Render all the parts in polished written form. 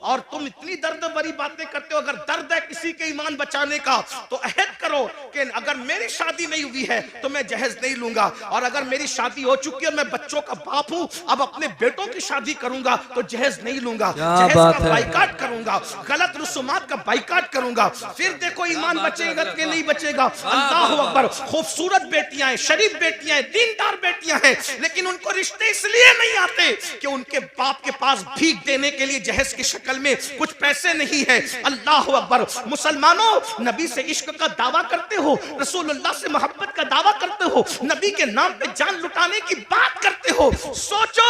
और तुम इतनी दर्द भरी बातें करते हो। अगर दर्द है किसी के ईमान बचाने का तो अहद करो कि अगर मेरी शादी नहीं हुई है तो मैं जहेज नहीं लूंगा, और अगर मेरी शादी हो चुकी है और मैं बच्चों का बाप हूं, अब अपने बेटों की शादी करूंगा तो जहेज नहीं लूंगा, जहेज का बाइकाट करूंगा, गलत रसूमात का बाइकाट करूंगा। फिर देखो ईमान बचेगा कि नहीं बचेगा। अल्लाह अकबर। खूबसूरत बेटियां हैं, शरीफ बेटियां हैं, दीनदार बेटियां हैं, लेकिन उनको रिश्ते इसलिए नहीं आते कि उनके बाप के पास भीख देने के लिए जहेज की शक्ल में कुछ पैसे नहीं है। अल्लाह अकबर। मुसलमानों, नबी से इश्क का दावा करते हो, रसूलुल्लाह से मोहब्बत का दावा करते हो, नबी के नाम पे जान लुटाने की बात करते हो। सोचो,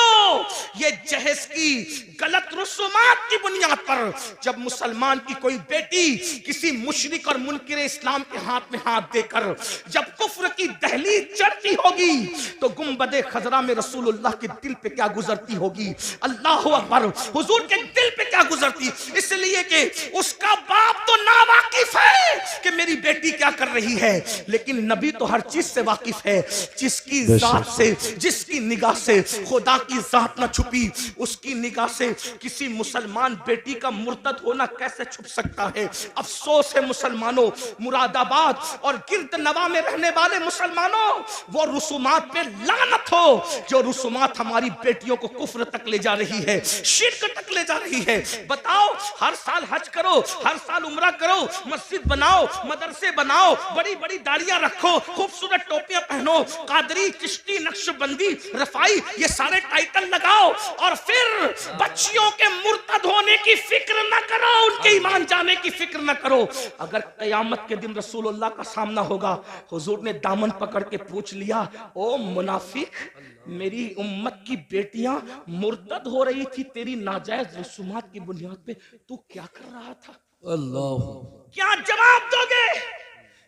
ये जहेज की गलत रसूमात की बुनियाद पर जब मुसलमान की कोई बेटी किसी मुशरिक और मुनकिर इस्लाम के हाथ में हाथ देकर जब कुफ्र की दहलीज चढ़ती होगी तो गुंबदे खजरा में रसूलुल्लाह के दिल पे क्या गुजरती होगी। अल्लाह अकबर। हुजूर के दिल पे क्या गुजरती, इसलिए कि उसका बाप तो नावाकिफ है कि मेरी बेटी क्या कर रही है, लेकिन नबी तो हर चीज से वाकिफ है। जिसकी जात से, जिसकी निगाह से खुदा की जात ना छुपी, उसकी निगाह से किसी मुसलमान बेटी का मुर्तद होना कैसे छुप सकता है। अफसोस है मुसलमानों, मुरादाबाद और गिरद नवा में रहने वाले मुसलमानों, वो रुसूमात पे लानत हो जो रुसूमात हमारी बेटियों को कुफ्र तक ले जा रही है, शिर्क तक ले जा रही है। बताओ, हर साल हज करो, हर साल उम्रा करो, मस्जिद बनाओ, मदरसे बनाओ, बड़ी बड़ी दाढ़ियां रखो, खूबसूरत टोपियां पहनो, कादरी, चिश्ती, नक्शबंदी, रफाई, ये सारे टाइटल लगाओ, और फिर बच्चियों के मुर्तद होने की फिक्र न करो, उनके ईमान जाने की फिक्र न करो। अगर कयामत के दिन रसूलुल्लाह का सामना होगा, हुजूर ने दामन पकड़ के पूछ लिया, ओ मुनाफिक, मेरी उम्मत की बेटियां मुर्तद हो रही थी तेरी नाजायज रसूमात की बुनियाद पे, तू क्या कर रहा था? अल्लाह, क्या जवाब दोगे?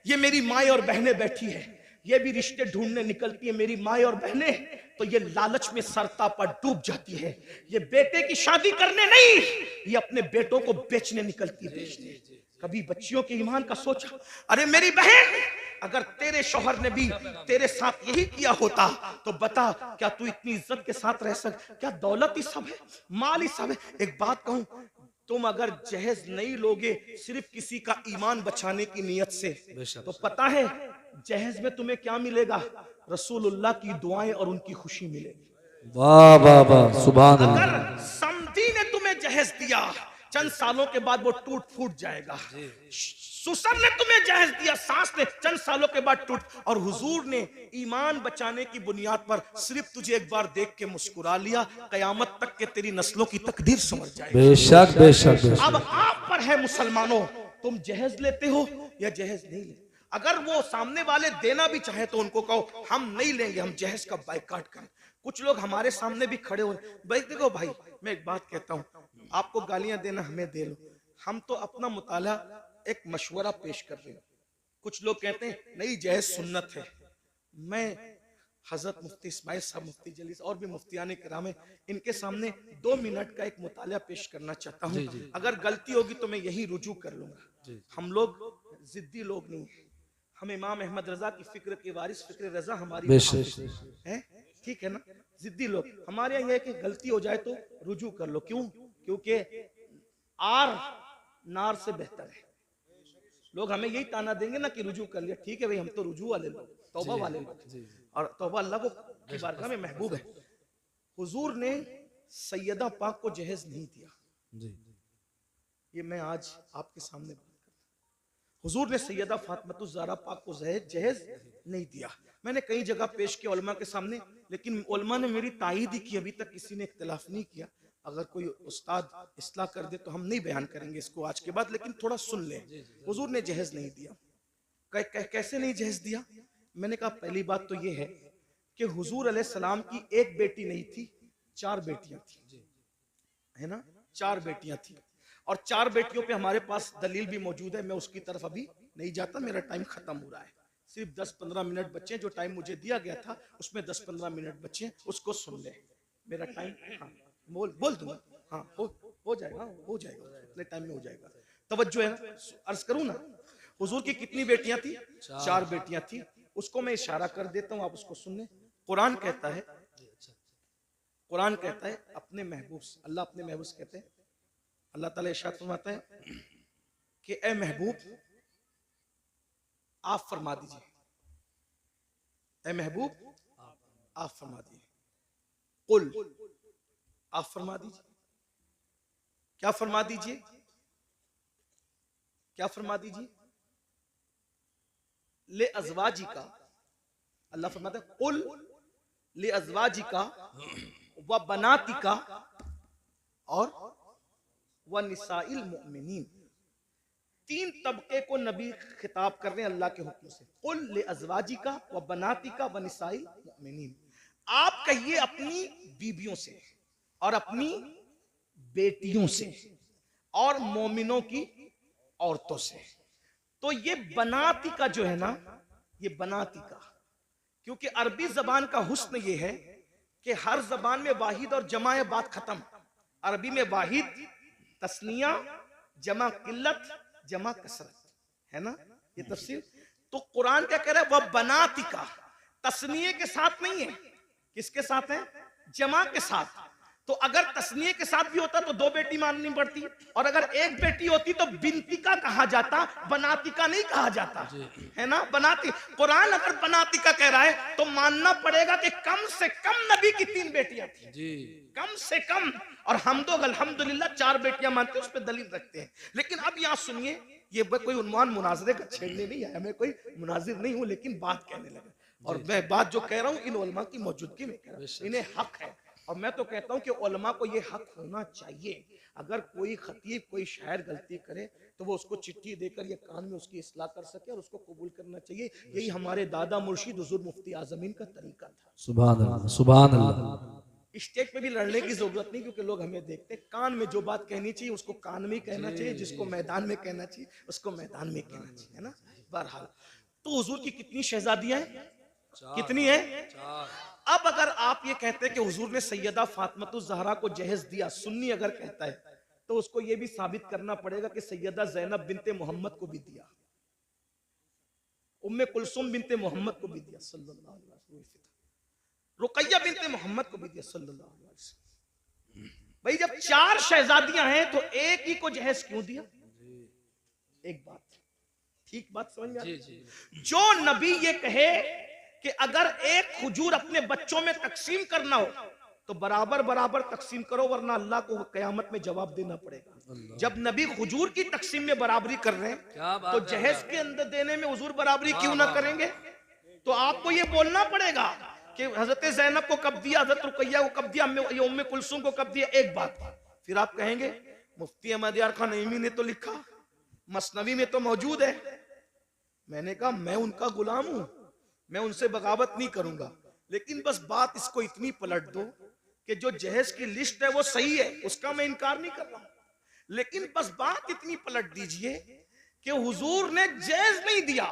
ये मेरी माएं और बहनें बैठी है, ये भी रिश्ते ढूंढने निकलती है मेरी माएं और बहनें, तो ये लालच में सरता पर डूब जाती है। ये बेटे की शादी करने नहीं, ये अपने बेटों को बेचने निकलती है, बेचने। कभी बच्चियों के ईमान का सोचा? अरे मेरी बहन, अगर तेरे शौहर ने भी तेरे साथ यही किया होता तो बता, क्या तू इतनी इज्जत के साथ रह सक? क्या दौलत ही सब है, माल ही सब है? एक बात कहूं, तुम अगर जहेज नहीं लोगे सिर्फ किसी का ईमान बचाने की नियत से, तो पता है जहेज में तुम्हें क्या मिलेगा? रसूलुल्लाह की दुआएं और उनकी खुशी मिलेगी। वाह वाह वाह, सुभान अगर अल्लाह। समधी ने तुम्हें जहेज दिया, चंद सालों के बाद वो टूट फूट जाएगा। सुसर ने तुम्हें जहेज दिया, सास ने, चंद सालों के बाद टूट। और हुजूर ने ईमान बचाने की बुनियाद पर सिर्फ तुझे एक बार देख के मुस्कुरा लिया, कयामत तक के तेरी नस्लों की तकदीर समझ जाएगी। बेशक बेशक बेशक। अब आप पर है मुसलमानों, तुम जहेज लेते हो या जहेज नहीं लेते? अगर वो सामने वाले देना भी चाहे तो उनको कहो हम नहीं लेंगे, हम जहेज का बाइकाट करें। कुछ लोग हमारे सामने भी खड़े हो, भाई देखो भाई, मैं एक बात कहता हूं, आपको गालियां देना हमें दे लो, हम तो अपना मुताला एक मशवरा पेश कर रहे हैं। कुछ लोग कहते हैं नहीं जहेज सुन्नत है। मैं हजरत मुफ्ती इस्माइल साहब, मुफ्ती जलीस और भी मुफ्तियाने किराम है, इनके सामने 2 मिनट का एक मुताला पेश करना चाहता हूँ। अगर गलती होगी तो मैं यही रुजू कर लूंगा। हम लोग जिद्दी लोग नहीं, हम इमाम अहमद रजा की फिक्र के वारिस, फिक्र रजा हमारी है, ठीक है ना? जिद्दी लोग हमारे यहाँ, कि गलती हो जाए तो रुजू कर लो। क्यों? क्योंकि आर नार से बेहतर है। लोग हमें यही ताना देंगे ना कि रुजू कर लिया, ठीक है भाई, हम तो रुजू वाले लोग, तौबा वाले लोग, और तौबा अल्लाह को की बारगाह में महबूब है। हुजूर ने सैयदा पाक को जहेज नहीं दिया, ये मैं आज आपके सामने बात करता हूं। हुजूर ने सैयदा फातिमा ज़हरा पाक को जहेज नहीं दिया। मैंने कई जगह पेश किया उलमा के सामने, लेकिन उलमा ने मेरी तायीद ही की, अभी तक किसी ने इख्तिलाफ नहीं किया। अगर कोई उस्ताद इस्लाह कर दे तो हम नहीं बयान करेंगे इसको आज के बाद, लेकिन थोड़ा सुन ले। हुजूर ने जहेज नहीं दिया। कैसे नहीं जहेज दिया? मैंने कहा पहली बात तो ये है कि हुजूर अलैहिस्सलाम की एक बेटी नहीं थी, 4 बेटियां थी, है ना? 4 बेटियां थी, और 4 बेटियों पे हमारे पास दलील भी मौजूद है। मैं उसकी तरफ अभी नहीं जाता, मेरा टाइम खत्म हो रहा है। सिर्फ 10-15 मिनट बचे, जो टाइम मुझे दिया गया था उसमें 10-15 मिनट बचे, उसको सुन ले। मेरा टाइम, हाँ बोल दूंगा, हाँ हो जाएगा, हो जाएगा, इतने टाइम में हो जाएगा। तवज्जो है ना? अर्ज करूं ना, हुजूर की कितनी बेटियां थी? 4 बेटियां थी। उसको मैं इशारा कर देता हूं, आप उसको सुन ले। कुरान कहता है, अपने महबूब, अल्लाह अपने महबूब कहते हैं, अल्लाह ताला इरशाद फरमाता है कि ए महबूब आप फरमा दीजिए, ए महबूब आप फरमा दीजिए, कुल आप फरमा दीजिए, क्या फरमा दीजिए, क्या फरमा दीजिए, ले अज़वाजी का, अल्लाह फरमाता है कुल ले अज़वाजी का व बनाती का और व निसाइल मुमिनीन। तीन तबके को नबी खिताब कर रहे हैं अल्लाह के हुक्म से। कुल ले अज़वाजी का व बनाती का व निसाइल मुमिनीन, आप कहिए अपनी बीबियों से और अपनी बेटियों से और मोमिनों की औरतों से। तो ये बनाती का जो है ना, ये बनाती का, क्योंकि अरबी जबान का हुस्न ये है कि हर जबान में वाहिद और जमा है, बात खत्म। अरबी में वाहिद तस्निया, जमा किल्लत, जमा कसरत, है ना ये तफसीर। तो कुरान क्या कह रहा है, वह बनाती का, तस्निये के साथ नहीं है, किसके साथ है, जमा के साथ। तो अगर तस्निये के साथ भी होता तो दो बेटी माननी पड़ती, और अगर एक बेटी होती तो बिनती का कहा जाता, बनाती का नहीं कहा जाता, है ना। बनाती, कुरान अगर बनाती का कह रहा है तो मानना पड़ेगा कि कम से कम नबी की 3 बेटियां थी जी, कम से कम। और हम तो अल्हम्दुलिल्लाह 4 बेटियां मानते हैं, उस पर दलील रखते हैं। लेकिन अब यहाँ सुनिए, ये कोई उन्वान मुनाजरे का छेड़ने नहीं है, मैं कोई मुनाजिर नहीं हूं, लेकिन बात कहने लगा। और मैं बात जो कह रहा हूँ इन उलमा की मौजूदगी में कह रहा हूं, इन्हें हक है। और मैं तो कहता हूं कि उलमा को ये हक होना चाहिए, अगर कोई खतीब कोई शायर गलती करे तो वो उसको चिट्ठी देकर ये कान में उसकी इस्लाह कर सके और उसको कबूल करना चाहिए। यही हमारे दादा मुर्शिद हुजूर मुफ्ती आज़मीन का तरीका था। सुभान अल्लाह, सुभान अल्लाह। स्टेज पे भी लड़ने की जरूरत नहीं, क्योंकि लोग हमें देखते, कान में जो बात कहनी चाहिए उसको कान में ही कहना चाहिए, जिसको मैदान में कहना चाहिए उसको मैदान में कहना चाहिए, है ना। बहरहाल तो हुजूर की कितनी शहजादियां हैं, कितनी है। अब अगर आप ये कहते हैं कि हुजूर ने सैयदा फातिमातुज़ ज़हरा को जहेज दिया, सुन्नी अगर कहता है तो उसको ये भी साबित करना पड़ेगा कि सैयदा ज़ैनब बिनते मोहम्मद को भी दिया, उम्मे कुलसुम बिनते मोहम्मद को भी दिया सल्लल्लाहु अलैहि वसल्लम, रुकैया बिनते मोहम्मद को भी दिया सल्लल्लाहु अलैहि वसल्लम। भाई जब 4 शहजादियां हैं तो एक ही को जहेज क्यों दिया। एक बात, ठीक बात समझ में आई। जो नबी ये कहे कि अगर एक खजूर अपने बच्चों में तकसीम करना हो तो बराबर बराबर तकसीम करो, वरना अल्लाह को क़यामत में जवाब देना पड़ेगा। जब नबी खजूर की तकसीम में बराबरी कर रहे हैं तो जहेज के अंदर देने में हुजूर बराबरी क्यों ना करेंगे। तो आपको ये बोलना पड़ेगा कि हजरत ज़ैनब को कब दिया, हजरत रुकैया को कब दिया, उम्मे कुलसूम को कब दिया। एक बात, फिर आप कहेंगे मुफ्ती अहमद यार खान नईमी ने तो लिखा, मसनवी में तो मौजूद है। मैंने कहा मैं उनका गुलाम हूं, मैं उनसे बगावत नहीं करूंगा, लेकिन बस बात इसको इतनी पलट दो कि जो जहेज की लिस्ट है वो सही है, उसका मैं इनकार नहीं कर रहा हूं, लेकिन बस बात इतनी पलट दीजिए कि हुजूर ने जहेज नहीं दिया,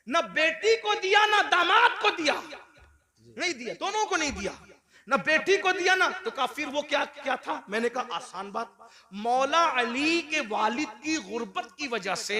ना बेटी को दिया ना दामाद को दिया, नहीं दिया, दोनों को नहीं दिया, ना बेटी को दिया ना। तो कहा फिर वो क्या क्या था। मैंने कहा आसान बात, मौला अली के वालिद की गुर्बत की वजह से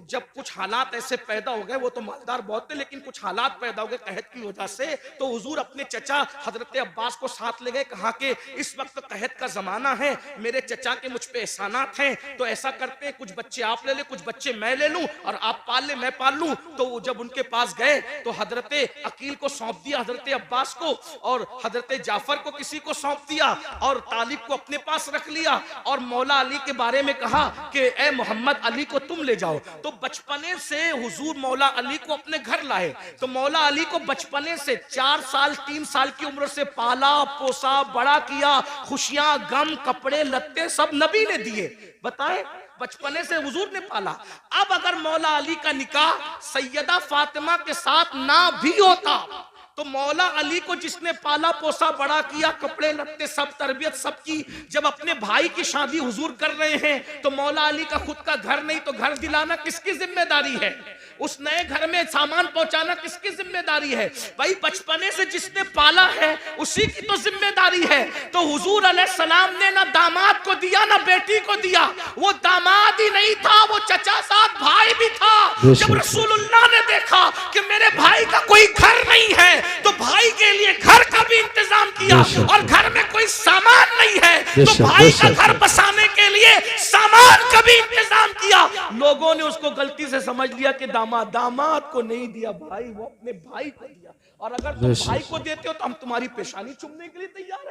जब कुछ हालात ऐसे पैदा हो गए, वो तो मालदार बहुत थे लेकिन कुछ हालात पैदा हो गए कहत की वजह से, तो हुजूर अपने चचा हजरत अब्बास को साथ ले गए, कहा कि इस वक्त कहत का जमाना है, मेरे चचा के मुझ पे एहसानात हैं, तो ऐसा करते कुछ बच्चे आप ले ले, कुछ बच्चे मैं ले लूं, और आप पाल ले मैं पाल लूं। तो जब उनके पास गए तो हजरत अकील को सौंप दिया हजरत अब्बास को, और हजरत जाफर को किसी को सौंप दिया, और तालिब को अपने पास रख लिया, और मौला अली के बारे में कहा कि ए मोहम्मद अली को तुम ले जाओ। तो बचपने से हुजूर मौला अली को अपने घर लाए, तो मौला अली को बचपने से 4 साल 3 साल की उम्र से पाला पोसा बड़ा किया, खुशियां गम कपड़े लत्ते सब नबी ने दिए। बताए बचपने से हुजूर ने पाला। अब अगर मौला अली का निकाह सैयदा फातिमा के साथ ना भी होता तो मौला अली को जिसने पाला पोसा बड़ा किया, कपड़े लत्ते सब तरबियत सब की, जब अपने भाई की शादी हुजूर कर रहे हैं तो मौला अली का खुद का घर नहीं तो घर दिलाना किसकी जिम्मेदारी है, उस नए घर में सामान पहुंचाना किसकी जिम्मेदारी है। भाई बचपने से जिसने पाला है उसी की तो जिम्मेदारी है। तो हुजूर अलैहिस्सलाम ने ना दामाद को दिया ना बेटी को दिया, वो दामाद ही नहीं था, वो चचा साथ भाई भी था। जब रसूलुल्लाह ने देखा कि मेरे भाई का कोई घर नहीं है, तो भाई के लिए घर का भी इंतजाम किया, और घर में कोई सामान नहीं है तो भाई का घर बसाने के लिए सामान का भी इंतजाम किया। लोगों ने उसको गलती से समझ लिया कि दामाद को नहीं दिया भाई, वो अपने भाई को दिया, और अगर तुम भाई को देते हो तो हम तुम्हारी पेशानी चूमने के लिए तैयार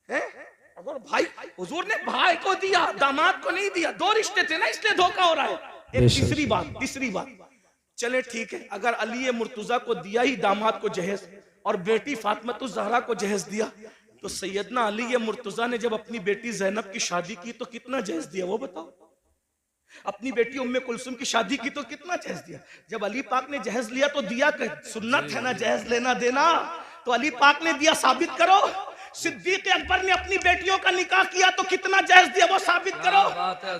हैं? अगर भाई, हुजूर ने भाई को दिया, दामाद को नहीं दिया, दो रिश्ते थे ना, इसलिए धोखा हो रहा है। एक तीसरी बात, चले ठीक है, अगर अली मुर्तजा को दिया ही दामाद को जहेज, और बेटी फातिमा ज़हरा को जहेज दिया, तो सैयदना अली मुर्तजा ने जब अपनी बेटी ज़ैनब की शादी की तो कितना जहेज दिया वो बताओ? अपनी बेटी उम्मे कुलसुम की शादी की तो कितना जहेज दिया? जब अली पाक ने जहेज लिया तो दिया, सुन्नत है ना जहेज लेना देना, तो अली पाक ने दिया, साबित करो। सिद्दीक अकबर ने अपनी बेटियों का निकाह किया तो कितना जहेज दिया वो साबित करो।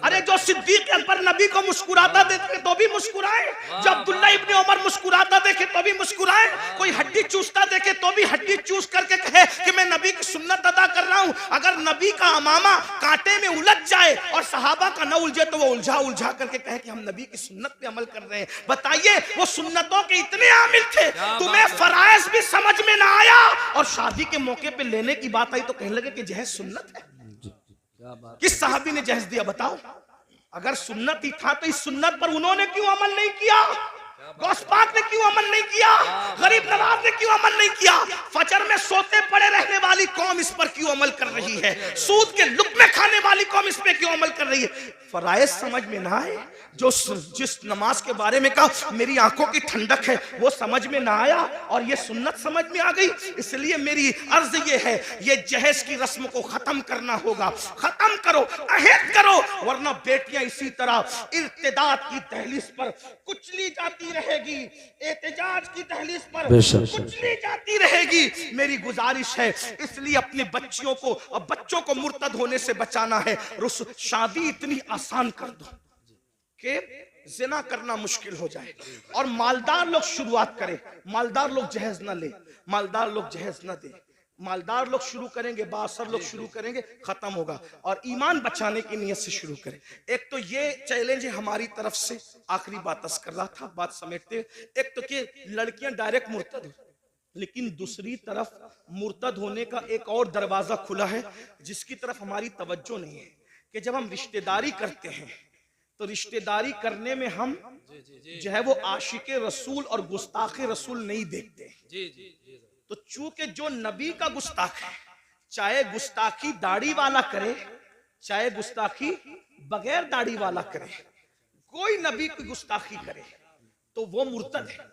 अरे जो सिद्दीक अकबर नबी को मुस्कुराता देखे तो भी मुस्कुराए, जब अब्दुल्ला इब्ने उमर मुस्कुराता देखे तो भी मुस्कुराए, कोई हड्डी चूसता देखे तो भी हड्डी चूस करके कहे कि मैं नबी की सुन्नत अदा कर रहा हूं। अगर नबी का अमामा कांटे में उलझ जाए और सहाबा का न उलझे तो वो उलझा करके कहे कि हम नबी की सुन्नत पे अमल कर रहे हैं। बताइए, वो सुन्नतों के इतने आमिल थे, तुम्हें फराइज भी समझ में ना आया, और शादी के मौके पे लेने की बात आई तो कहने लगे कि जहेज सुन्नत है। किस साहबी ने जहेज दिया बताओ? अगर सुन्नत ही था तो इस सुन्नत पर उन्होंने क्यों अमल नहीं किया? गौस पाक ने क्यों अमल नहीं किया? गरीब नवाज ने क्यों अमल नहीं किया? फजर में सोते पड़े रहने वाली कौम इस पर क्यों अमल कर रही है? सूद के लुक़्मे खाने वाली कौम इस पे क्यों अमल कर रही है? फराइज समझ में ना आए, जो जिस नमाज के बारे में कहा मेरी आंखों की ठंडक है वो समझ में ना आया, और ये सुन्नत समझ में आ गई। इसलिए मेरी अर्ज ये है, ये जहेज की रस्म को खत्म करना होगा, खत्म करो, अहद करो, वरना बेटियां इसी तरह इर्तिदाद की दहलीज पर कुचली जाती रहेगी, एहतजाज की दहलीज पर कुचली जाती रहेगी। मेरी गुजारिश है, इसलिए अपने बच्चों को मुर्तद होने से बचाना है। शादी इतनी आसान कर दो कि जिना करना मुश्किल हो जाए, और मालदार लोग शुरुआत करें, मालदार लोग जहेज ना ले, मालदार लोग जहेज ना दे, मालदार लोग शुरू करेंगे, बासर लोग शुरू करेंगे, खत्म होगा। और ईमान बचाने की नीयत से शुरू करें। एक तो ये चैलेंज है हमारी तरफ से, आखिरी बात कर रहा था, बात समेटते, एक तो कि लड़कियां डायरेक्ट मुर्तद हो, लेकिन दूसरी तरफ मुर्तद होने का एक और दरवाजा खुला है जिसकी तरफ हमारी तवज्जो नहीं है, कि जब हम रिश्तेदारी करते हैं तो रिश्तेदारी करने में हम जो है वो आशिके रसूल और गुस्ताखे रसूल नहीं देखते। तो चूंकि जो नबी का गुस्ताख है, चाहे गुस्ताखी दाढ़ी वाला करे, चाहे गुस्ताखी बगैर दाढ़ी वाला करे, कोई नबी की गुस्ताखी करे तो वो मुर्तद है।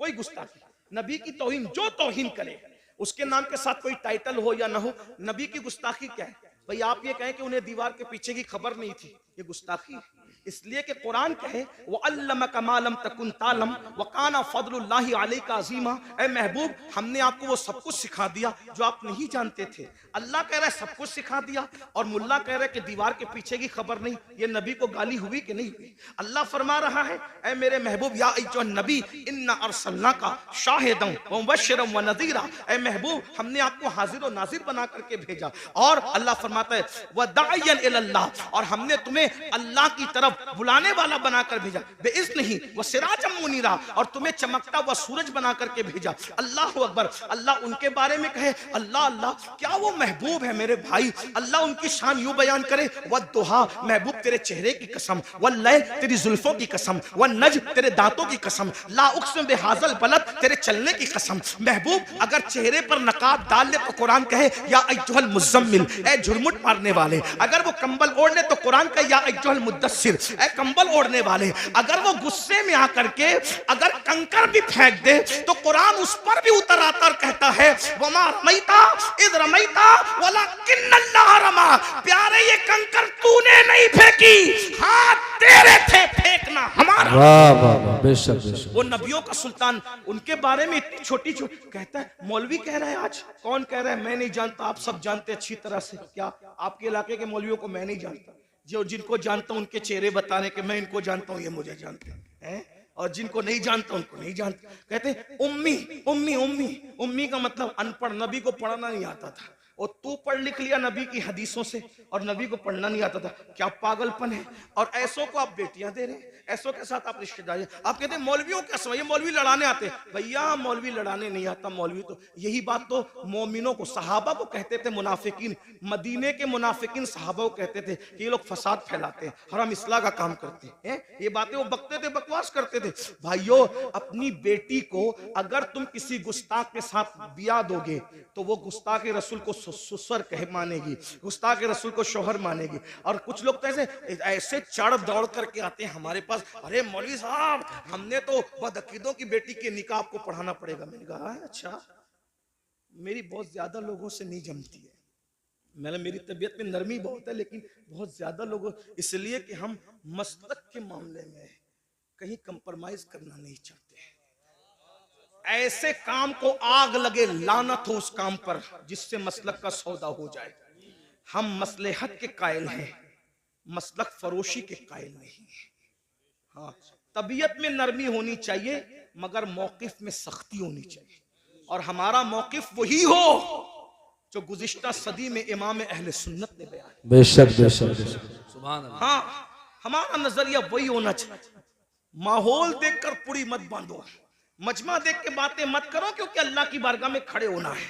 कोई गुस्ताखी, नबी की तौहीन, जो तौहीन करे, उसके नाम के साथ कोई टाइटल हो या ना हो, नबी की गुस्ताखी क्या है भाई? आप ये कहें कि उन्हें दीवार के पीछे की खबर नहीं थी, ये गुस्ताखी है। इसलिए कि कुरान कहे वो अल्लमका मा लम तकुन तालम व काना फदलुल्लाहि अलैका अज़ीमा। ए महबूब, हमने आपको वो सब कुछ सिखा दिया जो आप नहीं जानते थे। अल्लाह कह रहा है सब कुछ सिखा दिया, और मुल्ला कह रहा है कि दीवार के पीछे की खबर नहीं। ये नबी को गाली हुई कि नहीं हुई? अल्लाह फरमा रहा है, ए मेरे महबूब, या अय्युहन नबी इन्ना अरसलनाका शाहिदन व मुबश्शिरन व नज़ीरा। ए महबूब, हमने आपको हाजिर और नाजिर बना करके भेजा। और अल्लाह फरमाता है व दाइयन इलल्लाह, और हमने तुम्हें अल्लाह की तरफ बुलाने वाला बनाकर भेजा, बेइज़्निही व सिराजम मुनीरा, और तुम्हें चमकता हुआ सूरज बना करके भेजा। अल्लाह अकबर। अल्लाह उनके बारे में कहे अल्लाह अल्लाह, क्या वो महबूब है मेरे भाई? अल्लाह उनकी शान यूं बयान करे, वद्दुहा, महबूब तेरे चेहरे की कसम, वल्लैल, तेरी जुल्फों की कसम, वन्नज्म, तेरे दांतों की कसम, ला उक़सिम बिहाज़ल बलद, तेरे चलने की कसम। महबूब अगर चेहरे पर नकाब डाल ले तो कुरान कहे या अय्युहल मुज़म्मिल, ए झुरमुट मारने वाले। अगर वो कंबल ओढ़ ले तो कुरान कहे या अय्युहल मुद्दस्सिर, ए कंबल ओढ़ने वाले। अगर वो गुस्से में आकर के अगर कंकर भी फेंक दे तो कुरान उस पर भी उतर आता और कहता है वमा रमैता इज़ रमैता वलाकिन्नल्लाह रमा। प्यारे, ये कंकर तूने नहीं फेंकी, हाथ तेरे थे, फेंकना हमारा। वाह वाह वाह, बेशक बेशक। वो नबियों का सुल्तान, उनके बारे में इतनी छोटी छोटी कहता है। मौलवी कह रहा है, आज कौन कह रहा है? मैं नहीं जानता, आप सब जानते अच्छी तरह से। क्या आपके इलाके के मौलवियों को मैं नहीं जानता? जो जिनको जानता हूं उनके चेहरे बताने के मैं इनको जानता हूं, ये मुझे जानते हैं, और जिनको नहीं जानता उनको नहीं जानता। कहते उम्मी उम्मी उम्मी, उम्मी का मतलब अनपढ़, नबी को पढ़ना नहीं आता था। और तू पढ़ लिख लिया नबी की हदीसों से और नबी को पढ़ना नहीं आता था, क्या पागलपन है। और ऐसों को आप बेटियां दे रहे हैं, ऐसों के साथ आप रिश्तेदारी, आप कहते हैं मौलवियों क्या समझ, ये मौलवी लड़ाने आते हैं। भैया मौलवी लड़ाने नहीं आता, मौलवी तो यही बात तो मोमिनों को, सहाबा को कहते थे मुनाफिकीन, मदीने के मुनाफिकीन सहाबा को कहते थे कि ये लोग फसाद फैलाते हैं, हराम इस्लाह का काम करते हैं। ये बातें वो बकते थे, बकवास करते थे। भाइयों, अपनी बेटी को अगर तुम किसी गुस्ताख के साथ बिया दोगे तो वो गुस्ताख रसूल को ससुर कह मानेगी, गुस्ताख रसूल को शौहर मानेगी। और कुछ लोग तो ऐसे चढ़ दौड़ करके आते हैं हमारे पास, अरे मौलवी साहब हमने तो बदअकीदों की बेटी के निकाह आपको पढ़ाना पड़ेगा। मैंने कहा अच्छा, मेरी बहुत ज्यादा लोगों से नहीं जमती है, मेरी तबीयत में नरमी बहुत है, लेकिन बहुत ज्यादा लोगों, इसलिए कि हम मसलक के मामले में कहीं कंप्रोमाइज करना नहीं चाहते। ऐसे काम को आग लगे, लानत हो उस काम पर जिससे मसलक का सौदा हो जाए। हम मसलहत के कायल हैं, मसलक फरोशी के कायल नहीं। हाँ, तबीयत में नरमी होनी चाहिए मगर मौकिफ में सख्ती होनी चाहिए, और हमारा मौकिफ वही हो जो गुज़िश्ता सदी में इमाम अहले सुन्नत ने बयान। बेशक बेशक सुभान अल्लाह। हाँ, हमारा नजरिया वही होना चाहिए। माहौल देखकर पूरी मत बांधो, मजमा देख के बातें मत करो, क्योंकि अल्लाह की बारगाह में खड़े होना है।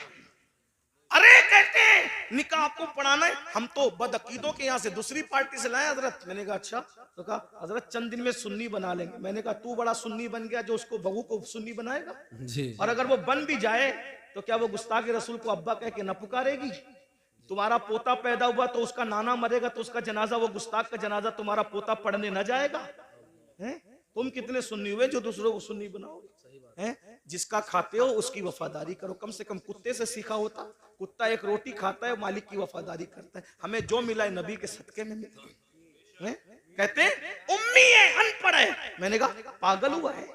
अरे कहते हैं निकाह आपको पढ़ाना है, हम तो बदअकीदों के यहाँ से दूसरी पार्टी से लाए हजरत। मैंने कहा अच्छा, तो कहा हजरत चंद दिन में सुन्नी बना लेंगे। मैंने कहा तू बड़ा सुन्नी बन गया जो उसको बहू को सुन्नी बनाएगा जी। और अगर वो बन भी जाए तो क्या वो गुस्ताख रसूल को अब्बा कह के न पुकारेगी? तुम्हारा पोता पैदा हुआ तो उसका नाना मरेगा तो उसका जनाजा, वो गुस्ताख का जनाजा तुम्हारा पोता पढ़ने न जाएगा? हैं? तुम कितने सुन्नी हुए जो दूसरों को सुन्नी बनाओगे? हैं? जिसका खाते हो उसकी वफादारी करो, कम से कम कुत्ते से सीखा होता। कुत्ता एक रोटी खाता है, मालिक की वफादारी करता है। हमें जो मिला है नबी के सदके में मिला है। कहते हैं उम्मी है, अनपढ़ है। मैंने कहा पागल हुआ है,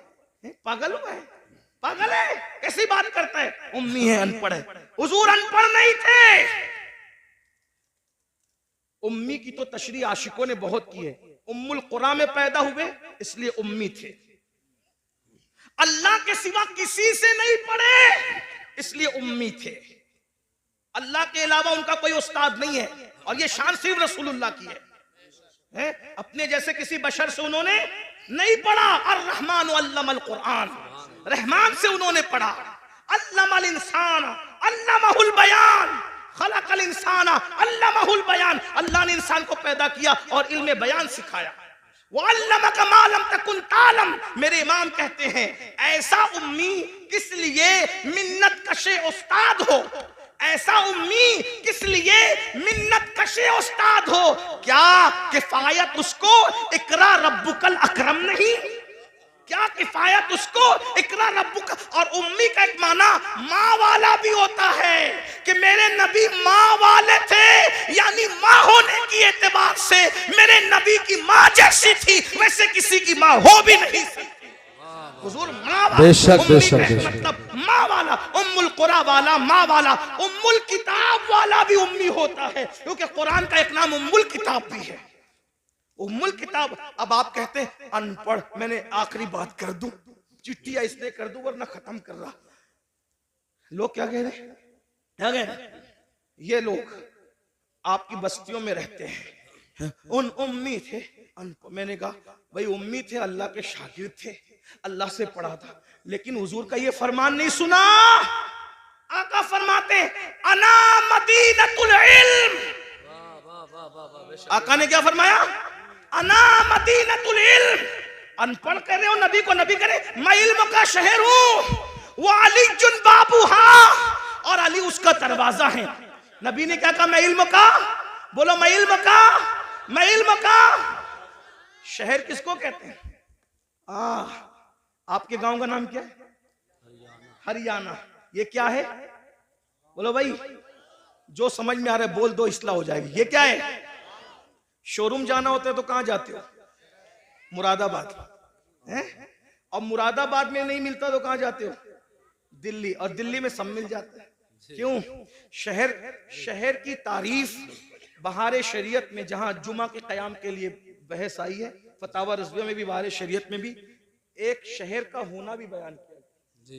पागल हुआ है, पागल है, कैसी बात करता है? उम्मी है, अनपढ़ है। हुजूर अनपढ़ नहीं थे। उम्मी की तो तशरीह आशिकों ने बहुत की है। उम्मुल कुरा में पैदा हुए इसलिए उम्मी थे। अल्लाह के सिवा किसी से नहीं पढ़े इसलिए उम्मी थे। अल्लाह के अलावा उनका कोई उस्ताद नहीं है, और ये शान सिर्फ रसूलुल्लाह की है। अपने जैसे किसी बशर से उन्होंने नहीं पढ़ा। अर्रहमान अल्लमल कुरान, रहमान से उन्होंने पढ़ा। अल्लमल इंसान अल्लमहुल बयान, खलकल इंसान अल्लमहुल बयान। अल्लाह ने इंसान को पैदा किया और इल्म बयान सिखाया। वअल्लमक मा लम तकुन तालम। मेरे इमाम कहते हैं ऐसा उम्मी किस लिए मिन्नत कशे उस्ताद हो, ऐसा उम्मी किस लिए मिन्नत कशे उस्ताद हो। क्या किफायत उसको इकरा रब्बुकल अकरम नहीं? क्या किफायत उसको इकरा रब्बुक। और उम्मी का एक माना माँ वाला भी होता है कि मेरे नबी माँ वाले थे, यानी माँ होने की एतबार से मेरे नबी की माँ जैसी थी, वैसे किसी की माँ हो भी नहीं सकती। हुजूर माँ वाला, बेशक बेशक मतलब माँ वाला, उम्मुल कुरा वाला, माँ वाला। उम्मुल किताब वाला भी उम्मी होता है, क्योंकि कुरान का एक नाम उम्मुल किताब भी है। उम्मुल किताब। अब आप कहते हैं अनपढ़। मैंने आखिरी बात कर दूं, चिट्ठियां इसलिए कर दूं वरना खत्म कर रहा। लोग क्या कह रहे हैं, क्या कह रहे हैं? ये लोग आपकी बस्तियों में रहते हैं, उन उम्मी थे अनपढ़। मैंने कहा भाई उम्मी थे, अल्लाह के शागिर्द थे, अल्लाह से पढ़ा था, लेकिन हुजूर का ये फरमान नहीं सुना। आका फरमाते अना मदीनतुल इल्म। आका ने क्या फरमाया? अना मदीनतुल इल्म। अनपढ़ कर रहे हो नबी को, नबी करे मैं इल्म का शहर हूं, वो अली जुन बाबू, हाँ, और अली उसका दरवाजा है। नबी ने क्या कहा? मैं इल्म का, बोलो मैं इल्म का, मैं इल्म का शहर किसको कहते हैं? आपके गांव का नाम क्या है? हरियाणा। ये क्या है? बोलो भाई, जो समझ में आ रहा है बोल दो, इस्लाह हो जाएगी। ये क्या है? शोरूम जाना होता है तो कहां जाते हो? मुरादाबाद है। और मुरादाबाद में नहीं मिलता तो कहां जाते हो? दिल्ली। और दिल्ली में सब मिल जाता है। क्यों? शहर की तारीफ बहार शरीयत में, जहां जुमा के कयाम के लिए बहस आई है, फतावा रज़विया में भी, बहार शरीयत में भी एक शहर का होना भी बयान किया गया। जी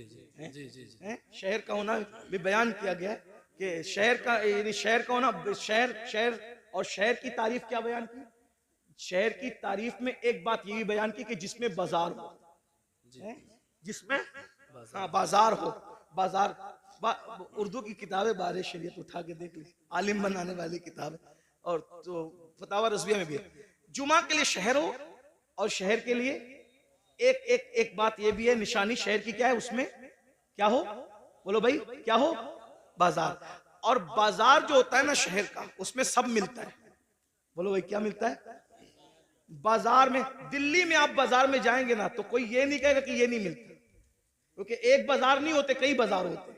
जी जी जी, शहर का होना भी बयान किया गया है। कि शहर का, यानी शहर का होना, शहर और शहर की तारीफ क्या बयान की? शहर की तारीफ में एक बात ये भी बयान की कि जिसमें बाजार हो, जिसमें हाँ बाजार हो। बाजार उर्दू की किताब है, बारे शरीयत उठा के देख ली, आलिम बनाने वाली किताब है। और तो फतावा रज़विया में भी है। जुमा के लिए शहर हो और शहर के लिए एक बात ये भी है, निशानी शहर की क्या है, उसमें क्या हो, बोलो भाई क्या हो, बाजार। और बाजार जो होता है ना शहर का, उसमें सब मिलता है। बोलो भाई क्या मिलता है बाजार में? दिल्ली में आप बाजार में जाएंगे ना तो कोई ये नहीं कहेगा कि ये नहीं मिलता, क्योंकि एक बाजार नहीं होते, कई बाजार होते हैं,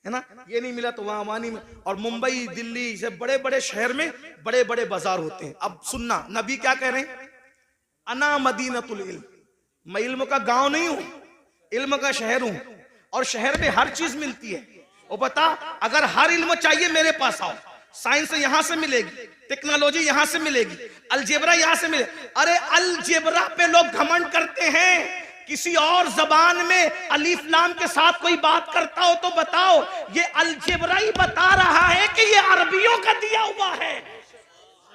है ना। ये नहीं मिला तो वहां नहीं मिला। और मुंबई, दिल्ली से बड़े बड़े शहर में बड़े बड़े बाजार होते हैं। अब सुनना, नबी क्या कह रहे हैं? अना मदीनतुल इल्म, मैं इल्म का गांव नहीं हूं, इल्म का शहर हूं। और शहर में हर चीज मिलती है। वो बता, अगर हर इल्म चाहिए मेरे पास आओ, साइंस यहां से मिलेगी, टेक्नोलॉजी यहां से मिलेगी, अलजेब्रा यहां से मिले। अरे अलजेब्रा पे लोग घमंड करते हैं। किसी और जबान में अलिफ लाम के साथ कोई बात करता हो तो बताओ, ये अलजेब्रा ही बता रहा है कि ये अरबियों का दिया हुआ है।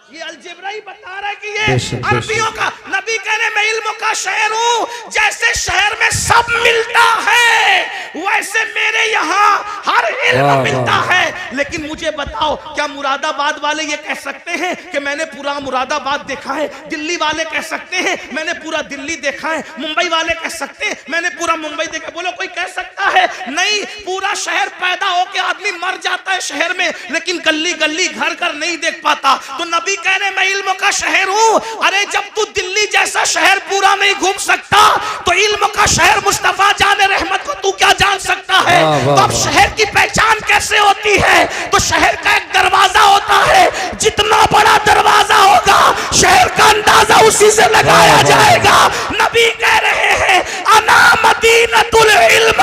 ये अलजेब्रा ही बता रहा है कि ये अरबियों का। नबी कह रहे मैं इल्म का शहर हूं, जैसे शहर में सब मिलता है वैसे मेरे यहाँ हर इल्म मिलता है। लेकिन मुझे बताओ, क्या मुरादाबाद वाले ये कह सकते हैं कि मैंने पूरा मुरादाबाद देखा है? दिल्ली वाले कह सकते हैं मैंने पूरा दिल्ली देखा है? मुंबई वाले कह सकते हैं मैंने पूरा मुंबई देखा? बोलो कोई कह सकता है? नहीं। पूरा शहर पैदा होके आदमी मर जाता है शहर में, लेकिन गली गली घर घर नहीं देख पाता। तो नबी कह रहे मैं इल्म का शहर हूं। अरे जब तू दिल्ली जैसा शहर पूरा नहीं घूम सकता तो इल्म का शहर मुस्तफा जाने रहमत को तू क्या जान सकता है? तो अब शहर की पहचान कैसे होती है? तो शहर का एक दरवाजा होता है, जितना बड़ा दरवाजा होगा शहर का अंदाजा उसी से लगाया जाएगा। नबी कह रहे हैं अना मदीनतुल इल्म,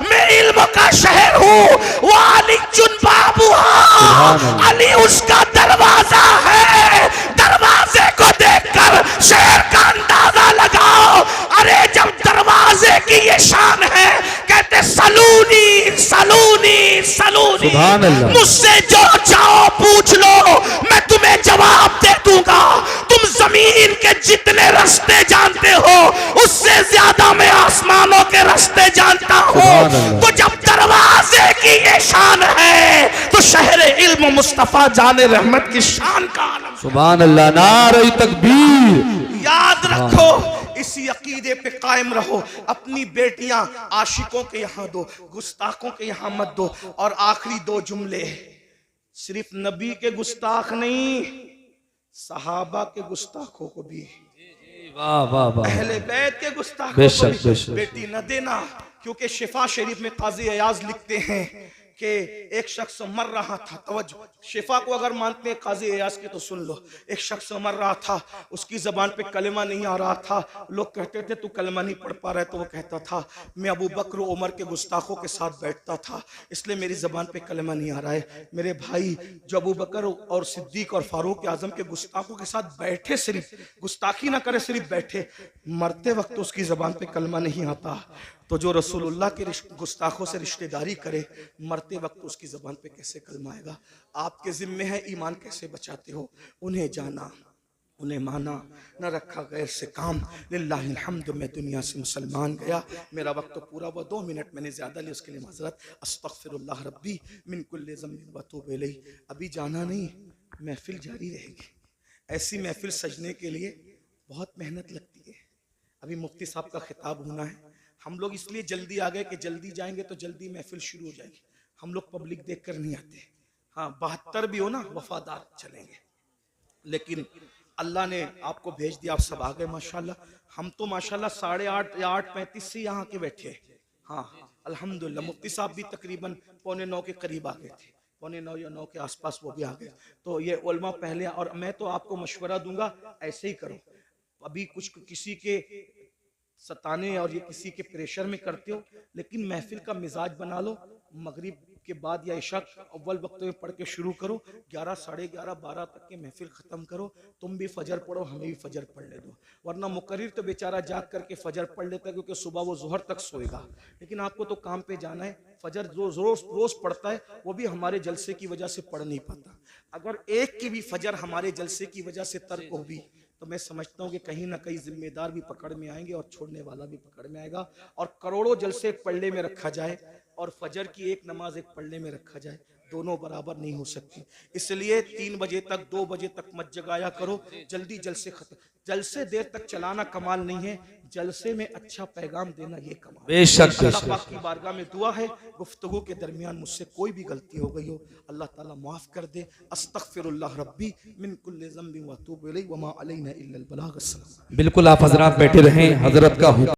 मैं इल्म का शहर हूं। वो अली चुन बाबूहा, अली उसका दरवाजा है। दरवाजे को देखकर शहर का अंदाजा लगाओ। अरे जब दरवाजे की ये शान है, कहते सलूनी सलूनी सलूनी, मुझसे जो चाहो पूछ लो मैं तुम्हें जवाब दे दूंगा। तुम जमीन के जितने रास्ते जानते हो उससे ज्यादा मैं आसमानों के रास्ते जानता हूं। तो जब दरवाजे की ये शान है तो शहर इल्म मुस्तफा जाने रहमत की शान का आलम। सुभान अल्लाह, नारे तकबीर। याद रखो, इसी अकीदे पे कायम रहो। अपनी बेटियां आशिकों के यहाँ दो, गुस्ताखों के यहाँ मत दो। और आखिरी दो जुमले, सिर्फ नबी के गुस्ताख नहीं, सहाबा के गुस्ताखों को भी, वाह वाह वाह, अहले बैत के गुस्ताखों को भी बेटी न देना। क्योंकि शिफा शरीफ में काजी अयाज लिखते हैं कि एक शख्स मर रहा था। तवज्जो, शिफा को अगर मानते हैं काजी अयाज की तो सुन लो। एक शख्स मर रहा था, उसकी जबान पे कलमा नहीं आ रहा था। लोग कहते थे तू कलमा नहीं पढ़ पा रहा है, तो वो कहता था मैं अबू बकर उमर के गुस्ताखों के साथ बैठता था, इसलिए मेरी जबान पे कलमा नहीं आ रहा है। मेरे भाई जो अबू बकर और सिद्दीक और फारूक आजम के गुस्ताखों के साथ बैठे, सिर्फ गुस्ताखी ना करे, सिर्फ बैठे, मरते वक्त उसकी जबान पे कलमा नहीं आता, तो जो रसूलुल्लाह के गुस्ताखों से रिश्तेदारी करे, मरते वक्त उसकी ज़बान पे कैसे कलमा आएगा? आपके ज़िम्मे है ईमान कैसे बचाते हो। उन्हें जाना, उन्हें माना, न रखा गैर से काम। लिल्लाहिल हम्द, मैं दुनिया से मुसलमान गया। मेरा वक्त तो पूरा हुआ, 2 मिनट मैंने ज़्यादा ली, उसके लिए माज़रत। अस्तग़फिरुल्लाह रब्बी मिन कुल्लि ज़ंबिन व तूबु इलैहि। अभी जाना नहीं, महफिल जारी रहेगी। ऐसी महफिल सजने के लिए बहुत मेहनत लगती है। अभी मुफ्ती साहब का खिताब होना है, हम लोग इसलिए जल्दी आ गए कि जल्दी जाएंगे तो जल्दी महफिल शुरू हो जाएगी। हम लोग पब्लिक देख कर नहीं आते। हाँ 72 भी हो ना, वफादार चलेंगे। लेकिन अल्लाह ने आपको भेज दिया, आप सब आ गए माशाल्लाह। हम तो माशाल्लाह 8:30 या 8:35 से यहाँ के बैठे। हाँ अल्हम्दुलिल्लाह, मुफ्ती साहब भी तकरीबन 8:45 के करीब आ गए थे, 8:45 या 9 के आसपास वो भी आ गए। तो ये उलमा पहले, और मैं तो आपको मशवरा दूंगा ऐसे ही करो। अभी कुछ किसी के सताने और ये किसी के प्रेशर में करते हो, लेकिन महफिल का मिजाज बना लो। मगरिब के बाद या इशा अव्वल वक्त में पढ़ के शुरू करो, 11, साढ़े 11, 12 तक के महफिल ख़त्म करो। तुम भी फजर पढ़ो, हमें भी फजर पढ़ने दो, वरना मुकर्रिर तो बेचारा जाग करके फजर पढ़ लेता है, क्योंकि सुबह वो जोहर तक सोएगा। लेकिन आपको तो काम पे जाना है। फजर जो रोज पढ़ता है वो भी हमारे जलसे की वजह से पढ़ नहीं पाता। अगर एक की भी फजर हमारे जलसे की वजह से तर्क होगी तो मैं समझता हूँ कि कहीं ना कहीं जिम्मेदार भी पकड़ में आएंगे और छोड़ने वाला भी पकड़ में आएगा। और करोड़ों जलसे एक पल्ले में रखा जाए और फजर की एक नमाज एक पल्ले में रखा जाए, दोनों बराबर नहीं हो सकती। इसलिए 3 बजे तक 2 बजे तक मत जगाया करो, जल्दी जलसे खत्म। जलसे देर तक चलाना कमाल नहीं है, जलसे में अच्छा पैगाम देना ये कमाल। बेशक अल्लाह पाक की बारगाह में दुआ है, गुफ्तगू के दरमियान मुझसे कोई भी गलती हो गई हो अल्लाह ताला माफ कर दे। अस्तगफिरुल्लाह रब्बी मिन कुल्लि ज़ंबिन व अतूबु इलैहि व मा अलैना इल्लल बलाग। बिल्कुल आप हजरात बैठे रहें, हजरत का